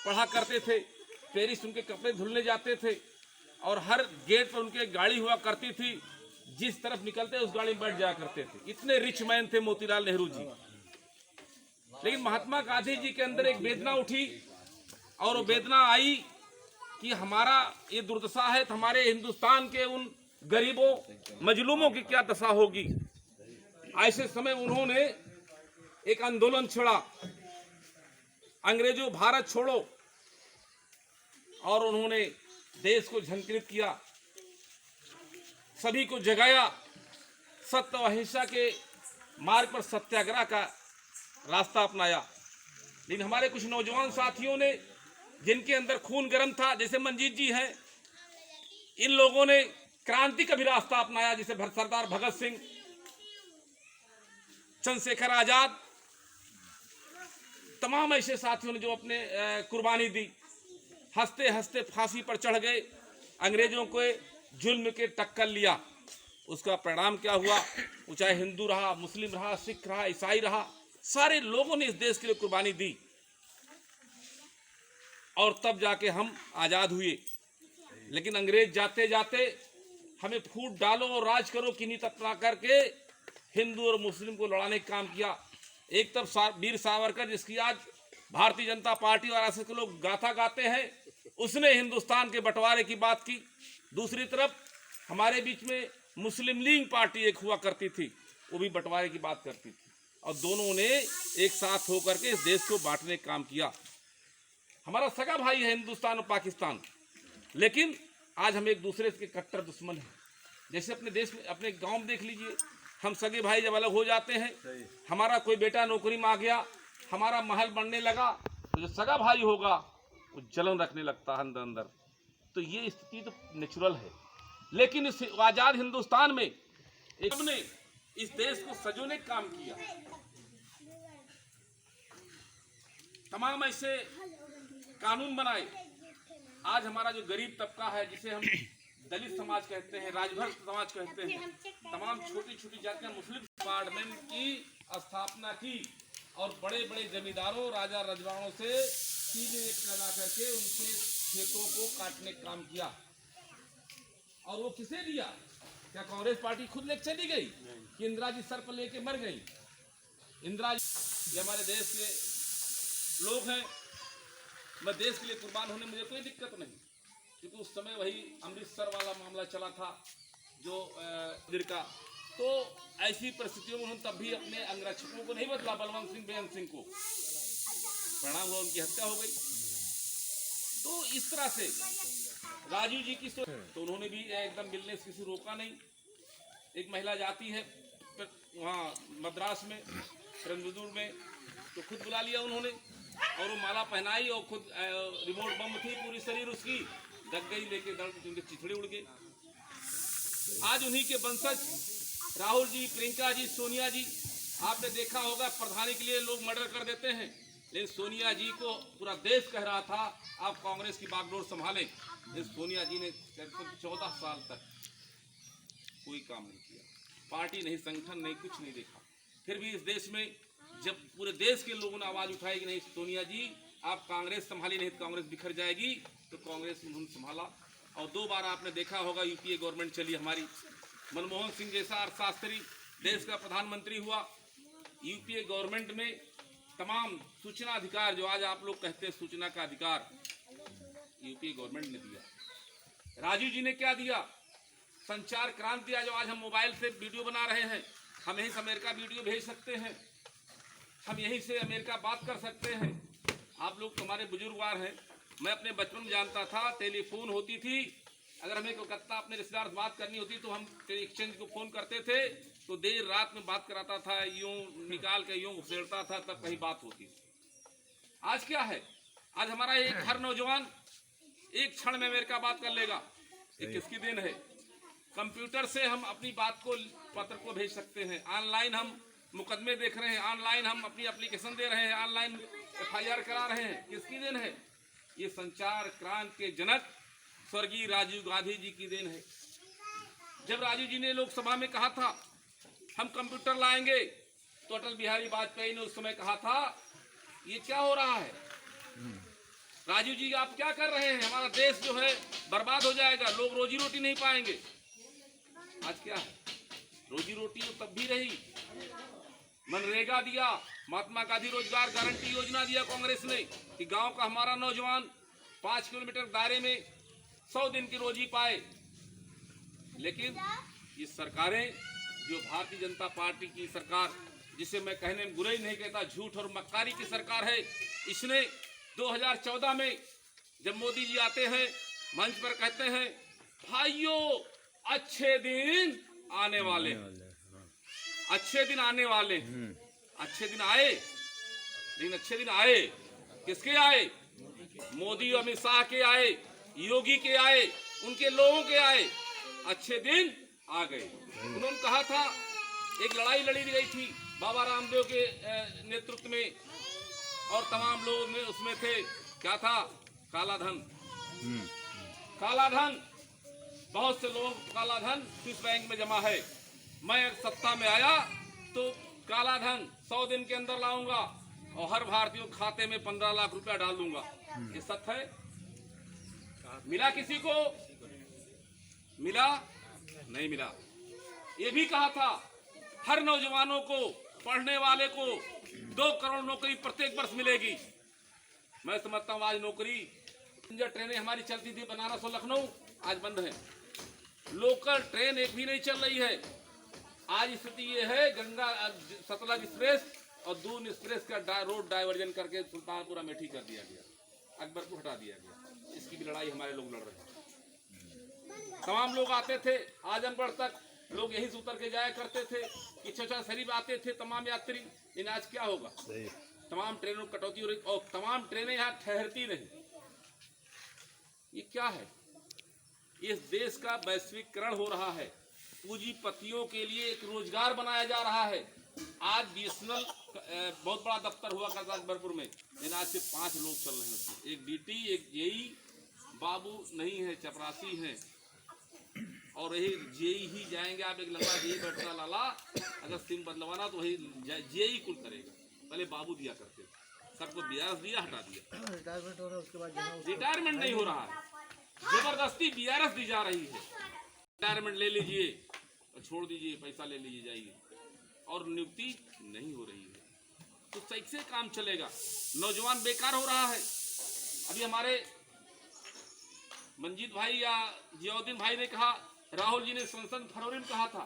पढ़ा करते थे, पेरिस उनके कपड़े धुलने जाते थे और हर गेट पर उनके गाड़ी हुआ करती थी, जिस तरफ निकलते उस गाड़ी में बैठ जाया करते थे। इतने रिच मैन थे मोतीलाल नेहरू जी। लेकिन महात्मा गांधी जी के अंदर एक वेदना उठी और वो वेदना आई कि हमारा ये दुर्दशा है तो हमारे हिंदुस्तान के उन गरीबों मजलूमों की क्या दशा होगी। ऐसे समय उन्होंने एक आंदोलन छेड़ा, अंग्रेजों भारत छोड़ो, और उन्होंने देश को झंकृत किया, सभी को जगाया, सत्य और अहिंसा के मार्ग पर सत्याग्रह का रास्ता अपनाया। लेकिन हमारे कुछ नौजवान साथियों ने, जिनके अंदर खून गर्म था, जैसे मंजीत जी हैं, इन लोगों ने क्रांति का भी रास्ता अपनाया, जैसे सरदार भगत सिंह, चंद्रशेखर आजाद, तमाम ऐसे साथियों ने जो अपने कुर्बानी दी, हंसते हंसते फांसी पर चढ़ गए, अंग्रेजों को जुल्म के टक्कर लिया। उसका परिणाम क्या हुआ? वो चाहे हिंदू रहा, मुस्लिम रहा, सिख रहा, ईसाई रहा, सारे लोगों ने इस देश के लिए कुर्बानी दी और तब जाके हम आज़ाद हुए। लेकिन अंग्रेज जाते जाते हमें फूट डालो और राज करो की नीति अपना करके हिंदू और मुस्लिम को लड़ाने का काम किया। एक तरफ वीर सावरकर, जिसकी आज भारतीय जनता पार्टी और आरएसएस के लोग गाथा गाते हैं, उसने हिंदुस्तान के बंटवारे की बात की। दूसरी तरफ हमारे बीच में मुस्लिम लीग पार्टी एक हुआ करती थी, वो भी बंटवारे की बात करती थी, और दोनों ने एक साथ होकर के इस देश को बांटने का काम किया। हमारा सगा भाई है हिंदुस्तान और पाकिस्तान, लेकिन आज हम एक दूसरे के कट्टर दुश्मन हैं। जैसे अपने देश में, अपने गांव में देख लीजिए, हम सगे भाई जब अलग हो जाते हैं, हमारा कोई बेटा नौकरी में आ गया, हमारा महल बनने लगा, तो जो सगा भाई होगा वो जलन रखने लगता है अंदर अंदर। तो ये स्थिति तो नेचुरल है। लेकिन इस आज़ाद हिंदुस्तान में एक ने इस देश को सजोने का काम किया। तमाम ऐसे कानून बनाए। आज हमारा जो गरीब तबका है, जिसे हम दलित समाज कहते हैं, राजभर समाज कहते हैं, तमाम छोटी छोटी जातियां, मुस्लिम डिपार्टमेंट की स्थापना की और बड़े बड़े जमींदारों, राजा रजवाड़ों से सीधे लगा करके उनके खेतों को काटने का काम किया। और वो किसे दिया? क्या कांग्रेस पार्टी खुद लेके चली गई कि इंदिरा जी सर पर लेके मर गई? इंदिरा जी हमारे देश के लोग हैं, मैं देश के लिए कुर्बान होने मुझे कोई दिक्कत नहीं, क्योंकि उस समय वही अमृतसर वाला मामला चला था जो का। तो ऐसी परिस्थितियों में उन्होंने तब भी अपने अंगरक्षकों को नहीं बदला, बलवंत सिंह, बेअंत सिंह को, परिणाम हुआ उनकी हत्या हो गई। तो इस तरह से राजीव जी की सोच, तो उन्होंने भी एकदम मिलने से किसी रोका नहीं। एक महिला जाती है वहाँ मद्रास में, पेरम्बदूर में, तो खुद बुला लिया उन्होंने और वो माला पहनाई और खुद रिमोट बम थी, पूरी शरीर उसकी दग गई, लेके दर्द उनके चिथड़े उड़ गए। आज उन्हीं के वंशज राहुल जी, प्रियंका जी, सोनिया जी, आपने देखा होगा प्रधानी के लिए लोग मर्डर कर देते हैं, लेकिन सोनिया जी को पूरा देश कह रहा था आप कांग्रेस की बागडोर संभालें। इस सोनिया जी ने 14 साल तक कोई काम नहीं किया, पार्टी नहीं, संगठन नहीं, कुछ नहीं देखा। फिर भी इस देश में जब पूरे देश के लोगों ने आवाज उठाई कि नहीं सोनिया जी आप कांग्रेस संभाली, नहीं तो कांग्रेस बिखर जाएगी, तो कांग्रेस उन्होंने संभाला। और 2 बार आपने देखा होगा यूपीए गवर्नमेंट चली हमारी, मनमोहन सिंह जैसा अर्थशास्त्री देश का प्रधानमंत्री हुआ। यूपीए गवर्नमेंट में तमाम सूचना अधिकार, जो आज आप लोग कहते हैं सूचना का अधिकार, यूपीए गवर्नमेंट ने दिया। राजीव जी ने क्या दिया? संचार क्रांति। जो आज हम मोबाइल से वीडियो बना रहे हैं, हम यहीं से अमेरिका वीडियो भेज सकते हैं, हम यहीं से अमेरिका बात कर सकते हैं। आप लोग तुम्हारे बुजुर्गवार हैं, मैं अपने बचपन में जानता था, टेलीफोन होती थी, अगर हमें कोलकाता अपने रिश्तेदार से बात करनी होती तो हम एक्सचेंज को फ़ोन करते थे, तो देर रात में बात कराता था, यूँ निकाल के यूँ घुसेड़ता था, तब कहीं बात होती थी। आज क्या है? आज हमारा एक हर नौजवान एक क्षण में अमेरिका बात कर लेगा। ये किसकी देन है? कंप्यूटर से हम अपनी बात को, पत्र को भेज सकते हैं, ऑनलाइन हम मुकदमे देख रहे हैं, ऑनलाइन हम अपनी एप्लीकेशन दे रहे हैं, ऑनलाइन FIR करा रहे हैं। किसकी देन है? ये संचार क्रांति के जनक स्वर्गीय राजीव गांधी जी की देन है। जब राजीव जी ने लोकसभा में कहा था हम कंप्यूटर लाएंगे, तो अटल बिहारी वाजपेयी ने उस समय कहा था ये क्या हो रहा है, राजीव जी आप क्या कर रहे हैं? हमारा देश जो है बर्बाद हो जाएगा, लोग रोजी रोटी नहीं पाएंगे। आज क्या है, रोजी रोटी तो तब भी रही। मनरेगा दिया, महात्मा गांधी रोजगार गारंटी योजना दिया कांग्रेस ने कि गांव का हमारा नौजवान 5 किलोमीटर दायरे में 100 दिन की रोजी पाए। लेकिन ये सरकारें, जो भारतीय जनता पार्टी की सरकार, जिसे मैं कहने में बुरा ही नहीं कहता, झूठ और मक्कारी की सरकार है, इसने 2014 में जब मोदी जी आते हैं मंच पर कहते हैं भाइयों अच्छे दिन आने वाले, अच्छे दिन आने वाले। अच्छे दिन आए, लेकिन अच्छे दिन आए किसके आए? मोदी अमित शाह के आए, योगी के आए, उनके लोगों के आए। अच्छे दिन आ गए। उन्होंने कहा था, एक लड़ाई लड़ी गई थी बाबा रामदेव के नेतृत्व में और तमाम लोग में उसमें थे। क्या था? काला धन। काला धन, बहुत से लोग काला धन स्विस बैंक में जमा है। मैं सत्ता में आया तो काला धन 100 दिन के अंदर लाऊंगा और हर भारतीय खाते में 15 लाख रुपया डाल दूंगा। ये सत्य है? मिला किसी को? मिला? नहीं मिला। ये भी कहा था हर नौजवानों को, पढ़ने वाले को 2 करोड़ नौकरी प्रत्येक वर्ष मिलेगी। मैं समझता हूँ आज नौकरी, ट्रेनें हमारी चलती थी बनारस और लखनऊ, आज बंद है। लोकल ट्रेन एक भी नहीं चल रही है। आज स्थिति ये है, गंगा सतलज एक्सप्रेस और दून एक्सप्रेस का रोड डाइवर्जन करके सुल्तानपुर अमेठी कर दिया गया, अकबर को हटा दिया गया। इसकी भी लड़ाई हमारे लोग लड़ रहे हैं। तमाम लोग आते थे आजमगढ़ तक, लोग यहीं से उतर के जाया करते थे कि चचा शरीफ आते थे तमाम यात्री। इन आज क्या होगा? तमाम ट्रेनों कटौती हो रही और तमाम ट्रेनें यहाँ ठहरती नहीं। ये क्या है? इस देश का वैश्वीकरण हो रहा है। पूंजीपतियों के लिए एक रोजगार बनाया जा रहा है। आज बीएसएनएल बहुत बड़ा दफ्तर हुआ करता अकबरपुर में, लेकिन आज सिर्फ 5 लोग चल रहे हैं। एक डीटी, एक जेई, बाबू नहीं है, चपरासी हैं और यही जेई ही जाएंगे। आप एक लंबा जेई बैठा लाला, अगर सिम बदलवाना तो वही जेई कुल करेगा। पहले बाबू दिया करते थे, सबको बीआरएस दिया, हटा दिया। रिटायरमेंट हो रहा है, उसके बाद रिटायरमेंट नहीं हो रहा है, जबरदस्ती बीआरएस दी जा रही है। रिटायरमेंट ले लीजिए और छोड़ दीजिए, पैसा ले लीजिए जाइए, और नियुक्ति नहीं हो रही है। तो कैसे काम चलेगा? नौजवान बेकार हो रहा है। अभी हमारे मंजीत भाई या जियाउद्दीन भाई ने कहा, राहुल जी ने संसद फरवरी में कहा था